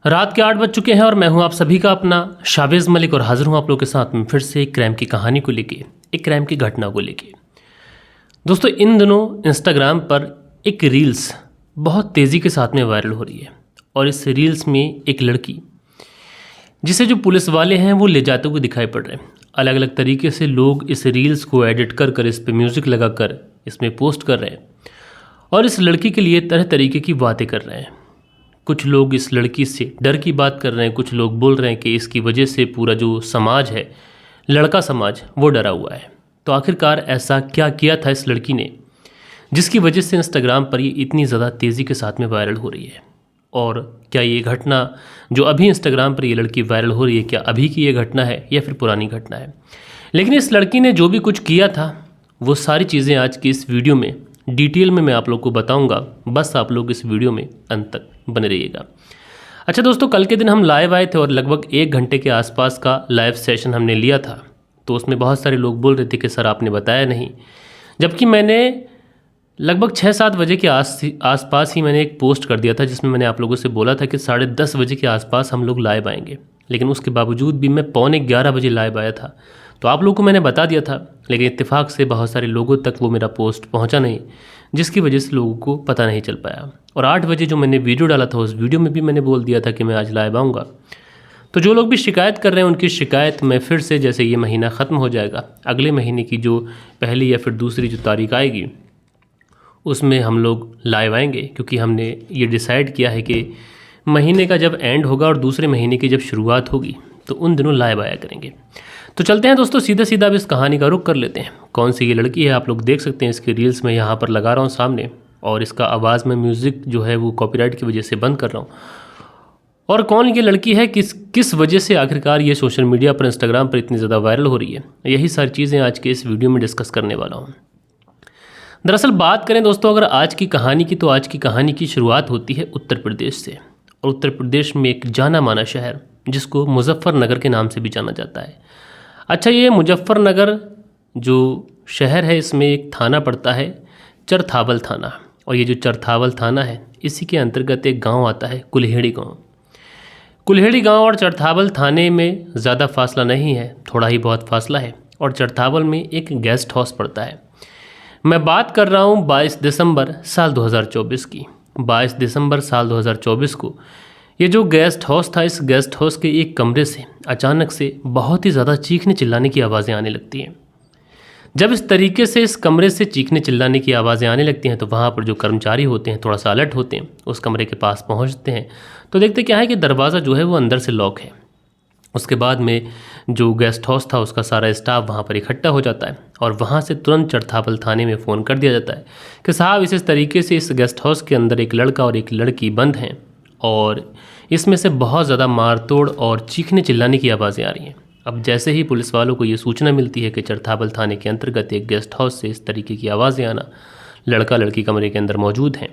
रात के 8 बज चुके हैं और मैं हूं आप सभी का अपना शावेज़ मलिक और हाजिर हूं आप लोगों के साथ में फिर से एक क्राइम की कहानी को लेके, एक क्राइम की घटना को लेके। दोस्तों, इन दिनों इंस्टाग्राम पर एक रील्स बहुत तेज़ी के साथ में वायरल हो रही है और इस रील्स में एक लड़की जिसे जो पुलिस वाले हैं वो ले जाते हुए दिखाई पड़ रहे हैं। अलग अलग तरीके से लोग इस रील्स को एडिट कर कर इस पर म्यूज़िक लगा कर इसमें पोस्ट कर रहे हैं और इस लड़की के लिए तरह तरीके की बातें कर रहे हैं। कुछ लोग इस लड़की से डर की बात कर रहे हैं, कुछ लोग बोल रहे हैं कि इसकी वजह से पूरा जो समाज है, लड़का समाज, वो डरा हुआ है। तो आखिरकार ऐसा क्या किया था इस लड़की ने जिसकी वजह से इंस्टाग्राम पर ये इतनी ज़्यादा तेज़ी के साथ में वायरल हो रही है? और क्या ये घटना जो अभी इंस्टाग्राम पर ये लड़की वायरल हो रही है, क्या अभी की ये घटना है या फिर पुरानी घटना है? लेकिन इस लड़की ने जो भी कुछ किया था वो सारी चीज़ें आज की इस वीडियो में डिटेल में मैं आप लोग को बताऊंगा। बस आप लोग इस वीडियो में अंत तक बने रहिएगा। अच्छा दोस्तों, कल के दिन हम लाइव आए थे और लगभग 1 घंटे के आसपास का लाइव सेशन हमने लिया था। तो उसमें बहुत सारे लोग बोल रहे थे कि सर आपने बताया नहीं, जबकि मैंने लगभग 6-7 बजे के आसपास ही मैंने एक पोस्ट कर दिया था जिसमें मैंने आप लोगों से बोला था कि 10:30 बजे के आसपास हम लोग लाइव आएंगे। लेकिन उसके बावजूद भी मैं 11:45 बजे लाइव आया था। तो आप लोगों को मैंने बता दिया था, लेकिन इत्तेफाक से बहुत सारे लोगों तक वो मेरा पोस्ट पहुंचा नहीं, जिसकी वजह से लोगों को पता नहीं चल पाया। और 8 बजे जो मैंने वीडियो डाला था उस वीडियो में भी मैंने बोल दिया था कि मैं आज लाइव आऊँगा। तो जो लोग भी शिकायत कर रहे हैं उनकी शिकायत मैं फिर से, जैसे ये महीना ख़त्म हो जाएगा, अगले महीने की जो पहली या फिर दूसरी जो तारीख आएगी उसमें हम लोग लाइव आएंगे, क्योंकि हमने ये डिसाइड किया है कि महीने का जब एंड होगा और दूसरे महीने की जब शुरुआत होगी तो उन दिनों लाइव आया करेंगे। तो चलते हैं दोस्तों, सीधा सीधा अब इस कहानी का रुख कर लेते हैं। कौन सी ये लड़की है आप लोग देख सकते हैं, इसकी रील्स मैं यहाँ पर लगा रहा हूँ सामने, और इसका आवाज़ में म्यूज़िक जो है वो कॉपीराइट की वजह से बंद कर रहा हूँ। और कौन ये लड़की है, किस वजह से आखिरकार ये सोशल मीडिया पर, इंस्टाग्राम पर इतनी ज़्यादा वायरल हो रही है, यही सारी चीज़ें आज के इस वीडियो में डिस्कस करने वाला हूँ। दरअसल बात करें दोस्तों अगर आज की कहानी की, तो आज की कहानी की शुरुआत होती है उत्तर प्रदेश से। और उत्तर प्रदेश में एक जाना माना शहर जिसको मुजफ्फरनगर के नाम से भी जाना जाता है। अच्छा, ये मुजफ्फरनगर जो शहर है इसमें एक थाना पड़ता है, चरथावल थाना। और ये जो चरथावल थाना है इसी के अंतर्गत एक गांव आता है, कुल्हेड़ी गांव। कुल्हेड़ी गांव और चरथावल थाने में ज़्यादा फासला नहीं है, थोड़ा ही बहुत फासला है। और चरथावल में एक गेस्ट हाउस पड़ता है। मैं बात कर रहा हूँ 22 दिसंबर साल 2024 की। 22 दिसंबर साल 2024 को ये जो गेस्ट हाउस था, इस गेस्ट हाउस के एक कमरे से अचानक से बहुत ही ज़्यादा चीखने चिल्लाने की आवाज़ें आने लगती हैं। जब इस तरीके से इस कमरे से चीखने चिल्लाने की आवाज़ें आने लगती हैं तो वहाँ पर जो कर्मचारी होते हैं थोड़ा सा अलर्ट होते हैं, उस कमरे के पास पहुँचते हैं तो देखते क्या है कि दरवाज़ा जो है वो अंदर से लॉक है। उसके बाद में जो गेस्ट हाउस था उसका सारा स्टाफ वहाँ पर इकट्ठा हो जाता है और वहाँ से तुरंत चरथावल थाने में फ़ोन कर दिया जाता है कि साहब इस तरीके से इस गेस्ट हाउस के अंदर एक लड़का और एक लड़की बंद हैं और इसमें से बहुत ज़्यादा मारतोड़ और चीखने चिल्लाने की आवाज़ें आ रही हैं। अब जैसे ही पुलिस वालों को ये सूचना मिलती है कि चरथावल थाने के अंतर्गत एक गेस्ट हाउस से इस तरीके की आवाज़ें आना, लड़का लड़की कमरे के अंदर मौजूद हैं,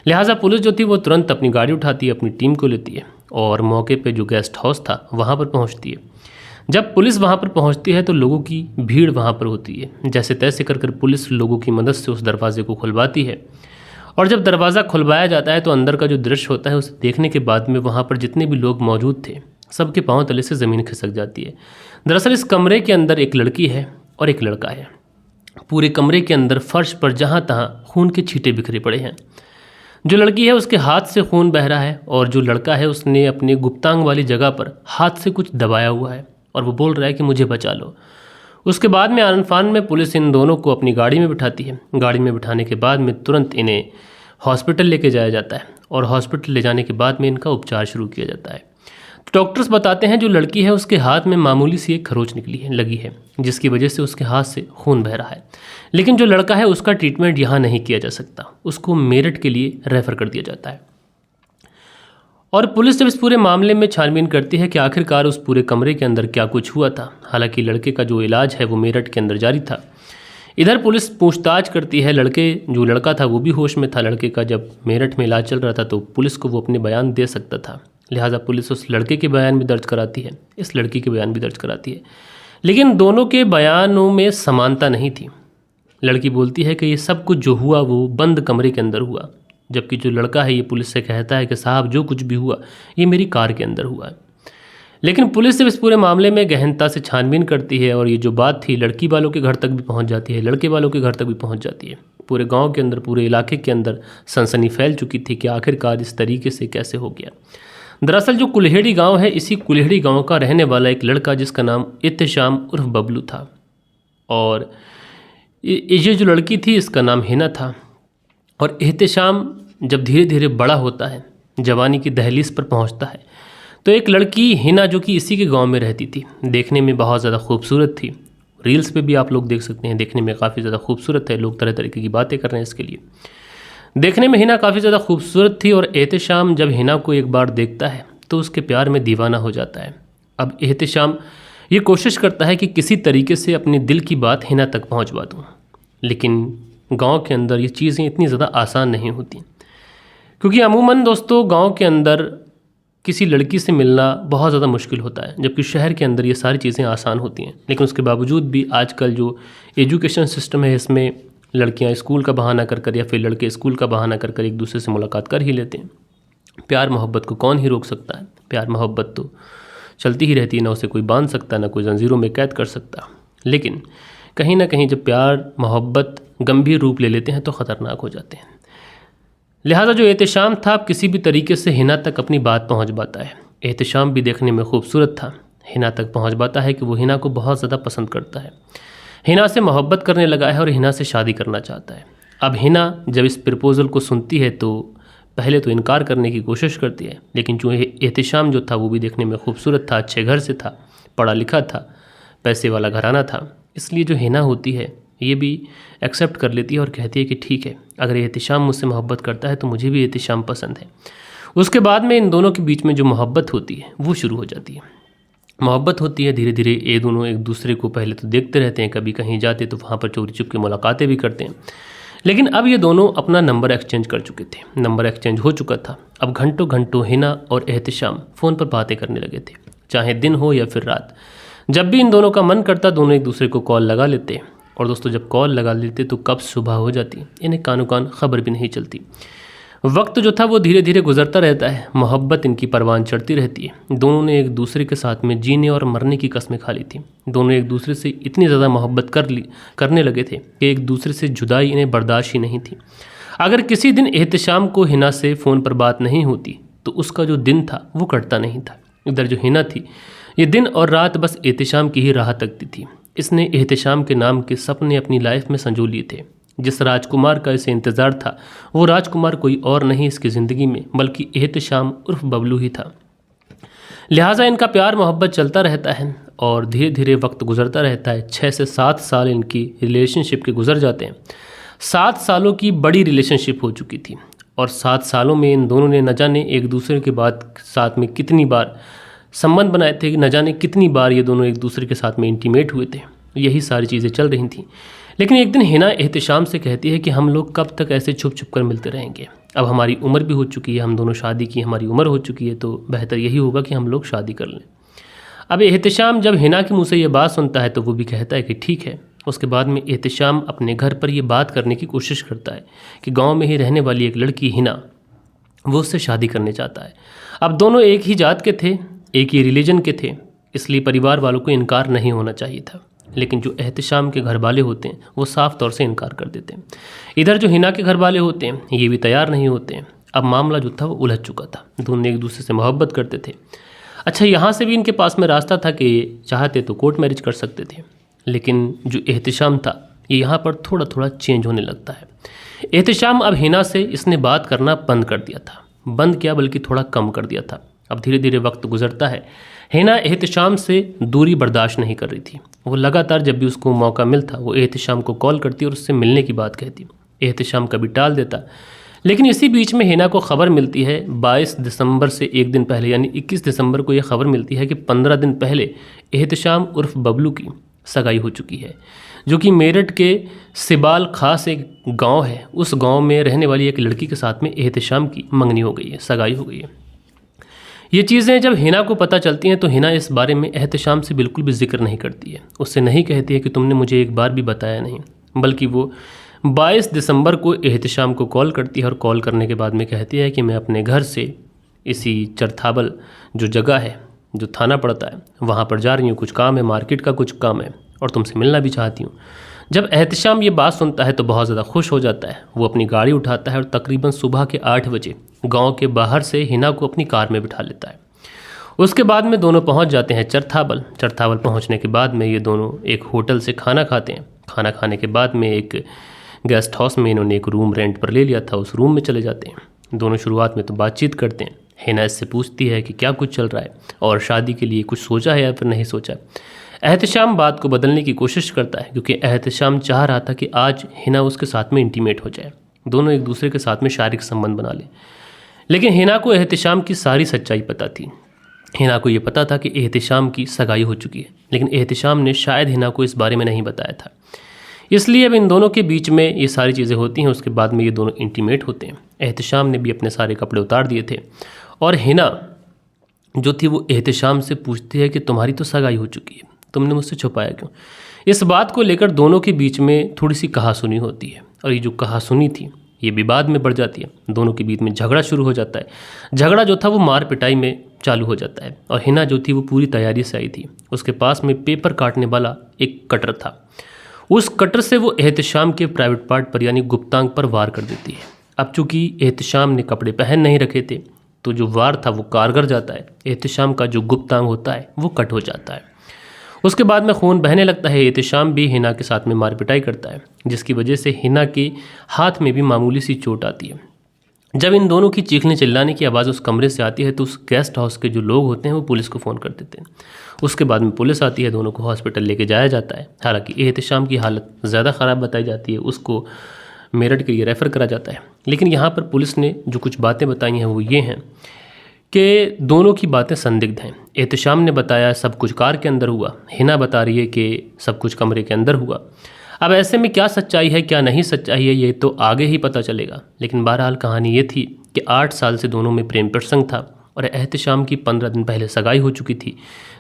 लिहाजा पुलिस जो थी वो तुरंत अपनी गाड़ी उठाती है, अपनी टीम को लेती है और मौके पे जो गेस्ट हाउस था वहाँ पर पहुँचती है। जब पुलिस वहाँ पर पहुँचती है तो लोगों की भीड़ वहाँ पर होती है। जैसे तैसे कर पुलिस लोगों की मदद से उस दरवाजे को खुलवाती है और जब दरवाज़ा खुलवाया जाता है तो अंदर का जो दृश्य होता है उसे देखने के बाद में वहाँ पर जितने भी लोग मौजूद थे सबके पाँव तले से ज़मीन खिसक जाती है। दरअसल इस कमरे के अंदर एक लड़की है और एक लड़का है। पूरे कमरे के अंदर फर्श पर जहाँ तहाँ खून के छींटे बिखरे पड़े हैं। जो लड़की है उसके हाथ से खून बह रहा है और जो लड़का है उसने अपने गुप्तांग वाली जगह पर हाथ से कुछ दबाया हुआ है और वो बोल रहा है कि मुझे बचा लो। उसके बाद में आनन फान में पुलिस इन दोनों को अपनी गाड़ी में बिठाती है। गाड़ी में बिठाने के बाद में तुरंत इन्हें हॉस्पिटल लेके जाया जाता है और हॉस्पिटल ले जाने के बाद में इनका उपचार शुरू किया जाता है। तो डॉक्टर्स बताते हैं जो लड़की है उसके हाथ में मामूली सी एक खरोंच लगी है जिसकी वजह से उसके हाथ से खून बह रहा है। लेकिन जो लड़का है उसका ट्रीटमेंट यहाँ नहीं किया जा सकता, उसको मेरठ के लिए रेफ़र कर दिया जाता है। और पुलिस जब इस पूरे मामले में छानबीन करती है कि आखिरकार उस पूरे कमरे के अंदर क्या कुछ हुआ था, हालांकि लड़के का जो इलाज है वो मेरठ के अंदर जारी था। इधर पुलिस पूछताछ करती है, जो लड़का था वो भी होश में था। लड़के का जब मेरठ में इलाज चल रहा था तो पुलिस को वो अपने बयान दे सकता था, लिहाजा पुलिस उस लड़के के बयान भी दर्ज कराती है, इस लड़की के बयान भी दर्ज कराती है। लेकिन दोनों के बयानों में समानता नहीं थी। लड़की बोलती है कि ये सब कुछ जो हुआ वो बंद कमरे के अंदर हुआ, जबकि जो लड़का है ये पुलिस से कहता है कि साहब जो कुछ भी हुआ ये मेरी कार के अंदर हुआ है। लेकिन पुलिस इस पूरे मामले में गहनता से छानबीन करती है और ये जो बात थी लड़की वालों के घर तक भी पहुंच जाती है, लड़के वालों के घर तक भी पहुंच जाती है। पूरे गांव के अंदर, पूरे इलाके के अंदर सनसनी फैल चुकी थी कि आखिरकार इस तरीके से कैसे हो गया। दरअसल जो कुल्हेड़ी गांव है, इसी कुल्हेड़ी गांव का रहने वाला एक लड़का जिसका नाम एहतेशाम उर्फ बबलू था, और ये जो लड़की थी इसका नाम हिना था। और एहतेशाम जब धीरे धीरे बड़ा होता है, जवानी की दहलीज पर पहुंचता है, तो एक लड़की हिना जो कि इसी के गांव में रहती थी, देखने में बहुत ज़्यादा खूबसूरत थी। रील्स पे भी आप लोग देख सकते हैं, देखने में काफ़ी ज़्यादा खूबसूरत है। लोग तरह तरीके की बातें कर रहे हैं इसके लिए। देखने में हिना काफ़ी ज़्यादा खूबसूरत थी और एहतेशाम जब हिना को एक बार देखता है तो उसके प्यार में दीवाना हो जाता है। अब एहतेशाम ये कोशिश करता है कि किसी तरीके से अपने दिल की बात हिना तक पहुंचवा दूं, लेकिन गांव के अंदर ये चीज़ें इतनी ज़्यादा आसान नहीं होती, क्योंकि अमूमन दोस्तों गांव के अंदर किसी लड़की से मिलना बहुत ज़्यादा मुश्किल होता है, जबकि शहर के अंदर ये सारी चीज़ें आसान होती हैं। लेकिन उसके बावजूद भी आजकल जो एजुकेशन सिस्टम है इसमें लड़कियां स्कूल का बहाना कर कर या फिर लड़के स्कूल का बहाना कर कर एक दूसरे से मुलाकात कर ही लेते हैं। प्यार मोहब्बत को कौन ही रोक सकता है? प्यार मोहब्बत तो चलती ही रहती है, ना उसे कोई बांध सकता, ना कोई जंजीरों में कैद कर सकता। लेकिन कहीं ना कहीं जब प्यार मोहब्बत गंभीर रूप ले लेते हैं तो ख़तरनाक हो जाते हैं। लिहाजा जो एहतेशाम था किसी भी तरीके से हिना तक अपनी बात पहुंच पाता है। एहतेशाम भी देखने में खूबसूरत था, हिना तक पहुंच पाता है कि वो हिना को बहुत ज़्यादा पसंद करता है, हिना से मोहब्बत करने लगा है और हिना से शादी करना चाहता है। अब हिना जब इस प्रपोज़ल को सुनती है तो पहले तो इनकार करने की कोशिश करती है, लेकिन जो एहतेशाम जो था वो भी देखने में खूबसूरत था, अच्छे घर से था, पढ़ा लिखा था, पैसे वाला घराना था, इसलिए जो हिना होती है ये भी एक्सेप्ट कर लेती है और कहती है कि ठीक है, अगर एहतेशाम मुझसे मोहब्बत करता है तो मुझे भी एहतेशाम पसंद है। उसके बाद में इन दोनों के बीच में जो मोहब्बत होती है वो शुरू हो जाती है। मोहब्बत होती है धीरे धीरे, ये दोनों एक दूसरे को पहले तो देखते रहते हैं, कभी कहीं जाते तो वहाँ पर चोरी छुप के मुलाकातें भी करते हैं। लेकिन अब ये दोनों अपना नंबर एक्सचेंज कर चुके थे, नंबर एक्सचेंज हो चुका था। अब घंटों घंटों हिना और एहतेशाम फ़ोन पर बातें करने लगे थे, चाहे दिन हो या फिर रात। जब भी इन दोनों का मन करता दोनों एक दूसरे को कॉल लगा लेते, और दोस्तों जब कॉल लगा लेते तो कब सुबह हो जाती इन्हें कानो कान खबर भी नहीं चलती। वक्त जो था वो धीरे धीरे गुजरता रहता है, मोहब्बत इनकी परवान चढ़ती रहती है। दोनों ने एक दूसरे के साथ में जीने और मरने की कस्में खा ली थी। दोनों एक दूसरे से इतनी ज़्यादा मोहब्बत करने लगे थे कि एक दूसरे से जुदाई इन्हें बर्दाश्त ही नहीं थी। अगर किसी दिन एहतेशाम को हिना से फ़ोन पर बात नहीं होती तो उसका जो दिन था वो कटता नहीं था। इधर जो हिना थी ये दिन और रात बस एहतेशाम की ही राह तकती थी। इसने एहतेशाम के नाम के सपने अपनी लाइफ में संजो लिए थे। जिस राजकुमार का इसे इंतज़ार था वो राजकुमार कोई और नहीं इसकी ज़िंदगी में बल्कि एहतेशाम उर्फ बबलू ही था। लिहाजा इनका प्यार मोहब्बत चलता रहता है और धीरे धीरे वक्त गुजरता रहता है। 6 से 7 साल इनकी रिलेशनशिप के गुजर जाते हैं। 7 सालों की बड़ी रिलेशनशिप हो चुकी थी और 7 सालों में इन दोनों ने न जाने एक दूसरे के बाद साथ में कितनी बार संबंध बनाए थे, न जाने कितनी बार ये दोनों एक दूसरे के साथ में इंटीमेट हुए थे। यही सारी चीज़ें चल रही थी। लेकिन एक दिन हिना एहतेशाम से कहती है कि हम लोग कब तक ऐसे छुप छुप कर मिलते रहेंगे, अब हमारी उम्र भी हो चुकी है, हम दोनों शादी की हमारी उम्र हो चुकी है, तो बेहतर यही होगा कि हम लोग शादी कर लें। अब एहतेशाम जब हिना के मुँह से ये बात सुनता है तो वो भी कहता है कि ठीक है। उसके बाद में एहतेशाम अपने घर पर ये बात करने की कोशिश करता है कि गाँव में ही रहने वाली एक लड़की हिना वो उससे शादी करने चाहता है। अब दोनों एक ही जात के थे, एक ही रिलीजन के थे, इसलिए परिवार वालों को इनकार नहीं होना चाहिए था। लेकिन जो एहतेशाम के घर वाले होते हैं वो साफ तौर से इनकार कर देते हैं। इधर जो हिना के घर वाले होते हैं ये भी तैयार नहीं होते हैं। अब मामला जो था वो उलझ चुका था, दोनों एक दूसरे से मोहब्बत करते थे। अच्छा, यहाँ से भी इनके पास में रास्ता था कि चाहते तो कोर्ट मैरिज कर सकते थे, लेकिन जो एहतेशाम था ये यहाँ पर थोड़ा थोड़ा चेंज होने लगता है। एहतेशाम अब हिना से इसने बात करना बंद कर दिया था, बंद क्या बल्कि थोड़ा कम कर दिया था। अब धीरे धीरे वक्त गुजरता है, हिना एहतेशाम से दूरी बर्दाश्त नहीं कर रही थी। वो लगातार जब भी उसको मौका मिलता वो एहतेशाम को कॉल करती और उससे मिलने की बात कहती। एहतेशाम कभी टाल देता, लेकिन इसी बीच में हिना को खबर मिलती है 22 दिसंबर से एक दिन पहले यानी 21 दिसंबर को यह खबर मिलती है कि 15 दिन पहले एहतेशाम उर्फ बबलू की सगाई हो चुकी है, जो कि मेरठ के सिबाल खास एक गाँव है, उस गाँव में रहने वाली एक लड़की के साथ में एहतेशाम की मंगनी हो गई है, सगाई हो गई है। ये चीज़ें जब हिना को पता चलती हैं तो हिना इस बारे में एहतेशाम से बिल्कुल भी जिक्र नहीं करती है। उससे नहीं कहती है कि तुमने मुझे एक बार भी बताया नहीं, बल्कि वो 22 दिसंबर को एहतिशाम को कॉल करती है और कॉल करने के बाद में कहती है कि मैं अपने घर से इसी चरथाबल जो जगह है, जो थाना पड़ता है, वहाँ पर जा रही हूँ, कुछ काम है, मार्केट का कुछ काम है और तुमसे मिलना भी चाहती हूँ। जब एहतिशाम ये बात सुनता है तो बहुत ज़्यादा खुश हो जाता है। वो अपनी गाड़ी उठाता है और तकरीबन सुबह के 8 बजे गांव के बाहर से हिना को अपनी कार में बिठा लेता है। उसके बाद में दोनों पहुंच जाते हैं चरथाबल। चरथाबल पहुंचने के बाद में ये दोनों एक होटल से खाना खाते हैं। खाना खाने के बाद में एक गेस्ट हाउस में इन्होंने एक रूम रेंट पर ले लिया था, उस रूम में चले जाते हैं। दोनों शुरुआत में तो बातचीत करते हैं। हिना इससे पूछती है कि क्या कुछ चल रहा है और शादी के लिए कुछ सोचा है या फिर नहीं सोचा। एहतिशाम बात को बदलने की कोशिश करता है क्योंकि एहतिशाम चाह रहा था कि आज हिना उसके साथ में इंटीमेट हो जाए, दोनों एक दूसरे के साथ में शारीरिक संबंध बना लें। लेकिन हिना को एहतिशाम की सारी सच्चाई पता थी। हिना को ये पता था कि एहतिशाम की सगाई हो चुकी है, लेकिन एहतिशाम ने शायद हिना को इस बारे में नहीं बताया था। इसलिए अब इन दोनों के बीच में ये सारी चीज़ें होती हैं। उसके बाद में ये दोनों इंटीमेट होते हैं। एहतिशाम ने भी अपने सारे कपड़े उतार दिए थे और हिना जो थी वो एहतिशाम से पूछती है कि तुम्हारी तो सगाई हो चुकी है, तुमने मुझसे छुपाया क्यों। इस बात को लेकर दोनों के बीच में थोड़ी सी कहासुनी होती है और ये जो कहासुनी थी ये विवाद में बढ़ जाती है। दोनों के बीच में झगड़ा शुरू हो जाता है। झगड़ा जो था वो मार पिटाई में चालू हो जाता है और हिना जो थी वो पूरी तैयारी से आई थी। उसके पास में पेपर काटने वाला एक कटर था। उस कटर से वो एहतिशाम के प्राइवेट पार्ट पर यानी गुप्तांग पर वार कर देती है। अब चूंकि एहतिशाम ने कपड़े पहन नहीं रखे थे तो जो वार था वो कारगर जाता है। एहतिशाम का जो गुप्तांग होता है वो कट हो जाता है। उसके बाद में खून बहने लगता है। एहतिशाम भी हिना के साथ में मार पिटाई करता है, जिसकी वजह से हिना के हाथ में भी मामूली सी चोट आती है। जब इन दोनों की चीखने चिल्लाने की आवाज़ उस कमरे से आती है तो उस गेस्ट हाउस के जो लोग होते हैं वो पुलिस को फ़ोन कर देते हैं। उसके बाद में पुलिस आती है, दोनों को हॉस्पिटल लेके जाया जाता है। हालांकि एहतिशाम की हालत ज़्यादा ख़राब बताई जाती है, उसको मेरठ के लिए रेफ़र करा जाता है। लेकिन यहाँ पर पुलिस ने जो कुछ बातें बताई हैं वो ये हैं कि दोनों की बातें संदिग्ध हैं। एहतिशाम ने बताया सब कुछ कार के अंदर हुआ, हिना बता रही है कि सब कुछ कमरे के अंदर हुआ। अब ऐसे में क्या सच्चाई है क्या नहीं सच्चाई है ये तो आगे ही पता चलेगा। लेकिन बहरहाल कहानी ये थी कि 8 साल से दोनों में प्रेम प्रसंग था और एहतिशाम की 15 दिन पहले सगाई हो चुकी थी,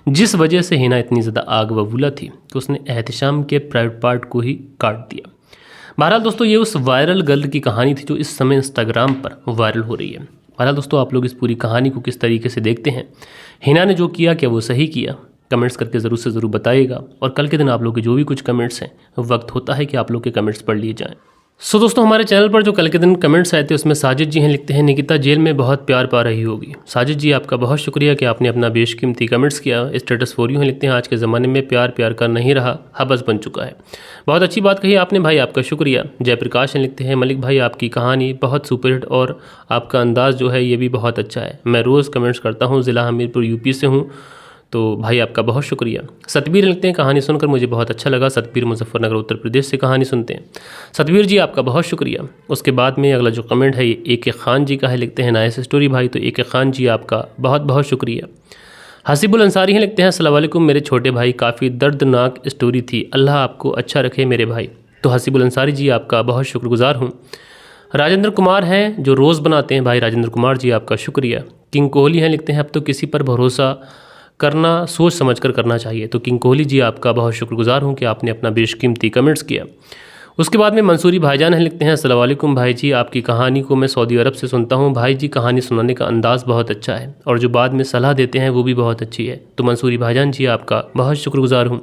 जिस वजह से हिना इतनी ज़्यादा आग बबूला थी कि उसने एहतिशाम के प्राइवेट पार्ट को ही काट दिया। बहरहाल दोस्तों ये उस वायरल गर्ल की कहानी थी जो इस समय इंस्टाग्राम पर वायरल हो रही है। बहरहाल दोस्तों आप लोग इस पूरी कहानी को किस तरीके से देखते हैं, हिना ने जो किया क्या वो सही किया, कमेंट्स करके ज़रूर से ज़रूर बताइएगा। और कल के दिन आप लोग के जो भी कुछ कमेंट्स हैं वक्त होता है कि आप लोग के कमेंट्स पढ़ लिए जाएं। सो दोस्तों हमारे चैनल पर जो कल के दिन कमेंट्स आए थे उसमें साजिद जी हैं, लिखते हैं निकिता जेल में बहुत प्यार पा रही होगी। साजिद जी आपका बहुत शुक्रिया कि आपने अपना बेशकीमती कमेंट्स किया। स्टेटस फॉर यू हैं, लिखते हैं आज के ज़माने में प्यार प्यार का नहीं रहा, हबस बन चुका है। बहुत अच्छी बात कही आपने भाई, आपका शुक्रिया। जयप्रकाश हैं, लिखते हैं मलिक भाई आपकी कहानी बहुत सुपरहिट और आपका अंदाज़ जो है ये भी बहुत अच्छा है। मैं रोज़ कमेंट्स करता हूँ, ज़िला हमीरपुर यूपी से हूँ, तो भाई आपका बहुत शुक्रिया। सतबीर लिखते हैं कहानी सुनकर मुझे बहुत अच्छा लगा। सतबीर मुजफ्फरनगर उत्तर प्रदेश से कहानी सुनते हैं। सतबीर जी आपका बहुत शुक्रिया। उसके बाद में अगला जो कमेंट है ये AK खान जी का है, लिखते हैं नाइस स्टोरी भाई, तो AK खान जी आपका बहुत बहुत शुक्रिया। हसीबुल अंसारी हैं, लिखते हैं अस्सलाम वालेकुम मेरे छोटे भाई, काफ़ी दर्दनाक स्टोरी थी, अल्लाह आपको अच्छा रखे मेरे भाई। तो हसीबुल अंसारी जी आपका बहुत शुक्रगुजार हूँ। राजेंद्र कुमार हैं जो रोज़ बनाते हैं, भाई राजेंद्र कुमार जी आपका शुक्रिया। किंग कोहली हैं, लिखते हैं अब तो किसी पर भरोसा करना सोच समझकर करना चाहिए। तो किंग कोहली जी आपका बहुत शुक्रगुजार हूँ कि आपने अपना बेशकीमती कमेंट्स किया। उसके बाद में मंसूरी भाईजान हैं, लिखते हैं अस्सलाम वालेकुम भाई जी, आपकी कहानी को मैं सऊदी अरब से सुनता हूँ। भाई जी कहानी सुनाने का अंदाज़ बहुत अच्छा है और जो बाद में सलाह देते हैं वो भी बहुत अच्छी है। तो मंसूरी भाईजान जी आपका बहुत शुक्रगुजार हूँ।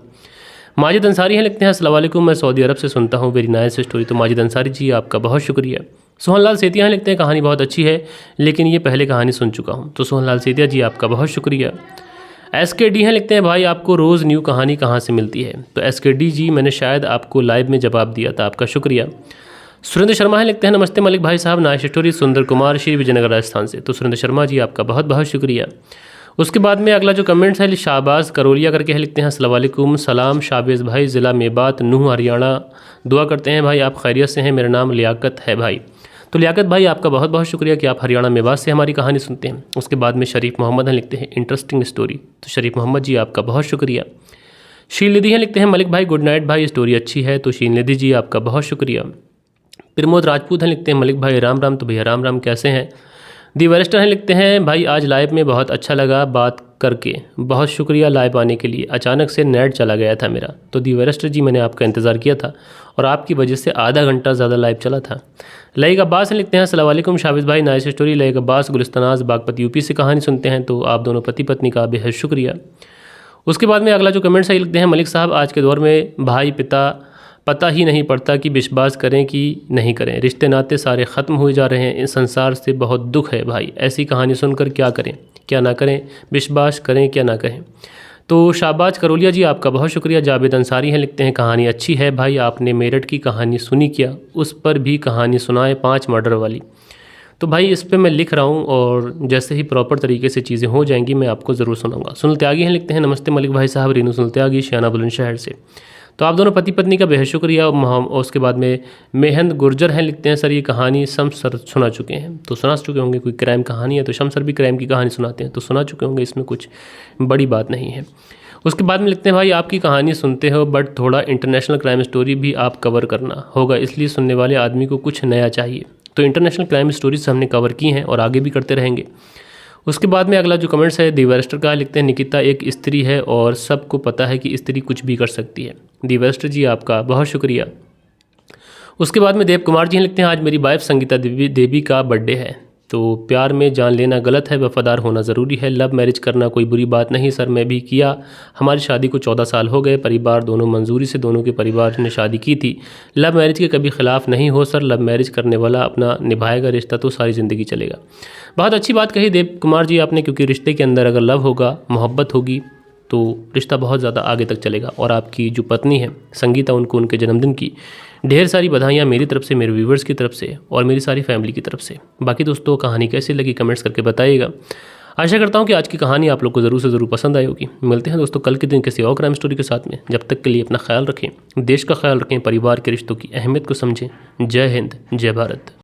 माजिद अंसारी हैं, लिखते हैं अस्सलाम वालेकुम मैं सऊदी अरब से सुनता हूँ, वेरी नाइस स्टोरी। तो माजिद अंसारी जी आपका बहुत शुक्रिया। सोहन लाल सेतिया हैं, लिखते हैं कहानी बहुत अच्छी है लेकिन ये पहले कहानी सुन चुका हूँ। तो सोहन लाल सेतिया जी आपका बहुत शुक्रिया। SKD हैं, लिखते हैं भाई आपको रोज़ न्यू कहानी कहाँ से मिलती है। तो SKD जी मैंने शायद आपको लाइव में जवाब दिया था, आपका शुक्रिया। सुरेंद्र शर्मा हैं, लिखते हैं नमस्ते मलिक भाई साहब, नाइस स्टोरी। सुंदर कुमार श्री विजयनगर राजस्थान से। तो सुरेंद्र शर्मा जी आपका बहुत बहुत शुक्रिया। उसके बाद में अगला जो कमेंट्स है शाहबाज करोलिया करके है, लिखते हैं अस्सलाम वालेकुम सलाम शाहबाज भाई, ज़िला मेबात नूह हरियाणा, दुआ करते हैं भाई आप खैरियत से हैं, मेरा नाम लियाकत है भाई। तो लियाकत भाई आपका बहुत बहुत शुक्रिया कि आप हरियाणा मेवात से हमारी कहानी सुनते हैं। उसके बाद में शरीफ मोहम्मद हैं, लिखते हैं इंटरेस्टिंग स्टोरी। तो शरीफ मोहम्मद जी आपका बहुत शुक्रिया। शीलनिधि हैं, लिखते हैं मलिक भाई गुड नाइट भाई, स्टोरी अच्छी है। तो शीलनिधि जी आपका बहुत शुक्रिया। प्रमोद राजपूत हैं, लिखते हैं मलिक भाई राम राम। तो भैया राम राम, कैसे हैं? दी वरिस्टर हैं, लिखते हैं भाई आज लाइव में बहुत अच्छा लगा बात करके, बहुत शुक्रिया लाइव आने के लिए, अचानक से नेट चला गया था मेरा। तो दी वरिस्टर जी मैंने आपका इंतज़ार किया था और आपकी वजह से आधा घंटा ज़्यादा लाइव चला था। लईक अब्बास हैं, लिखते हैं अस्सलाम वालेकुम शाबिज़ भाई, नाइस स्टोरी। लईक अब्बास गुलिस्तानाज़ बागपत यूपी से कहानी सुनते हैं, तो आप दोनों पति पत्नी का बेहद शुक्रिया। उसके बाद में अगला जो कमेंट्स है लिखते हैं मलिक साहब, आज के दौर में भाई पिता पता ही नहीं पड़ता कि विश्वास करें कि नहीं करें, रिश्ते नाते सारे ख़त्म हुए जा रहे हैं, इस संसार से बहुत दुख है भाई, ऐसी कहानी सुनकर क्या करें क्या ना करें, विश्वास करें क्या ना करें। तो शाहबाज करोलिया जी आपका बहुत शुक्रिया। जावेद अंसारी हैं, लिखते हैं कहानी अच्छी है भाई, आपने मेरठ की कहानी सुनी क्या, उस पर भी कहानी सुनाए 5 मर्डर वाली। तो भाई इस पे मैं लिख रहा हूँ और जैसे ही प्रॉपर तरीके से चीज़ें हो जाएंगी मैं आपको ज़रूर सुनाऊंगा। सुनील त्यागी हैं, लिखते हैं नमस्ते मलिक भाई साहब, रीनू सुनील त्यागी शियाना बुलंदशहर से। तो आप दोनों पति पत्नी का बेहद शुक्रिया। और उसके बाद में मेहंद गुर्जर हैं, लिखते हैं सर ये कहानी शम्स सर सुना चुके हैं, तो सुना चुके होंगे, कोई क्राइम कहानी है तो शम्स सर भी क्राइम की कहानी सुनाते हैं, तो सुना चुके होंगे, इसमें कुछ बड़ी बात नहीं है। उसके बाद में लिखते हैं भाई आपकी कहानी सुनते हो बट थोड़ा इंटरनेशनल क्राइम स्टोरी भी आप कवर करना होगा, इसलिए सुनने वाले आदमी को कुछ नया चाहिए। तो इंटरनेशनल क्राइम स्टोरीज हमने कवर की हैं और आगे भी करते रहेंगे। उसके बाद में अगला जो कमेंट्स है दी वरिस्टर का, लिखते हैं निकिता एक स्त्री है और सबको पता है कि स्त्री कुछ भी कर सकती है। दी वरिस्टर जी आपका बहुत शुक्रिया। उसके बाद में देव कुमार जी हैं, लिखते हैं आज मेरी वाइफ संगीता देवी का बर्थडे है, तो प्यार में जान लेना गलत है, वफादार होना ज़रूरी है, लव मैरिज करना कोई बुरी बात नहीं सर, मैं भी किया, हमारी शादी को 14 साल हो गए, परिवार दोनों मंजूरी से दोनों के परिवार ने शादी की थी, लव मैरिज के कभी ख़िलाफ़ नहीं हो सर, लव मैरिज करने वाला अपना निभाएगा रिश्ता तो सारी ज़िंदगी चलेगा। बहुत अच्छी बात कही देव कुमार जी आपने, क्योंकि रिश्ते के अंदर अगर लव होगा, मोहब्बत होगी तो रिश्ता बहुत ज़्यादा आगे तक चलेगा। और आपकी जो पत्नी है संगीता, उनको उनके जन्मदिन की ढेर सारी बधाइयाँ मेरी तरफ से, मेरे व्यूवर्स की तरफ से और मेरी सारी फैमिली की तरफ से। बाकी दोस्तों कहानी कैसी लगी कमेंट्स करके बताइएगा। आशा करता हूँ कि आज की कहानी आप लोग को ज़रूर से ज़रूर पसंद आई होगी। मिलते हैं दोस्तों कल के दिन किसी और क्राइम स्टोरी के साथ में। जब तक के लिए अपना ख्याल रखें, देश का ख्याल रखें, परिवार के रिश्तों की अहमियत को समझें। जय हिंद, जय भारत।